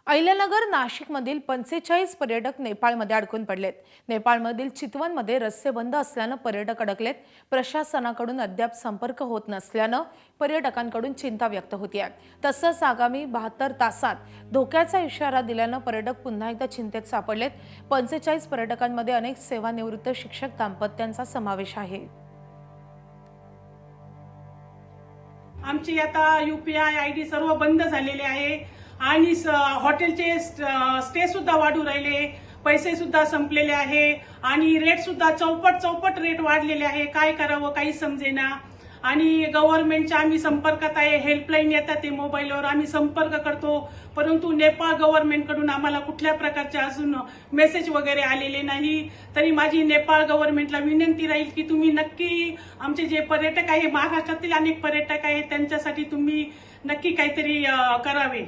अहिल्यानगर नाशिकमधील 45 पर्यटक नेपाळमध्ये अडकून पडलेत। नेपाळमधील चितवनमध्ये रस्ते बंद असल्याने पर्यटक अडकलेत। प्रशासनाकडून अद्याप संपर्क होत नसल्याने पर्यटकांकडून चिंता व्यक्त होते। तसंच आगामी 72 तासात धोक्याचा इशारा दिल्याने पर्यटक पुन्हा एकदा चिंतेत सापडलेत। 45 पर्यटकांमध्ये अनेक सेवानिवृत्त शिक्षक दाम्पत्यांचा समावेश आहे। आमची आता यूपीआय आयडी सर्व बंद झालेले आहे आणि हॉटेलचे स्टे सुद्धा वाढू राहिले, पैसे सुद्धा संपलेले आहे आणि रेट सुद्धा चौपट रेट वाढलेले आहे। काय करावं काही समजेना आणि गव्हर्नमेंटच्या आम्ही संपर्कात आहे। हेल्पलाईन येतात ते मोबाईलवर आम्ही संपर्क करतो, परंतु नेपाळ गव्हर्नमेंटकडून आम्हाला कुठल्या प्रकारचे अजून मेसेज वगैरे आलेले नाही। तरी माझी नेपाळ गव्हर्नमेंटला विनंती राहील की तुम्ही नक्की आमचे जे पर्यटक आहे, महाराष्ट्रातील अनेक पर्यटक आहेत, त्यांच्यासाठी तुम्ही नक्की काहीतरी करावे।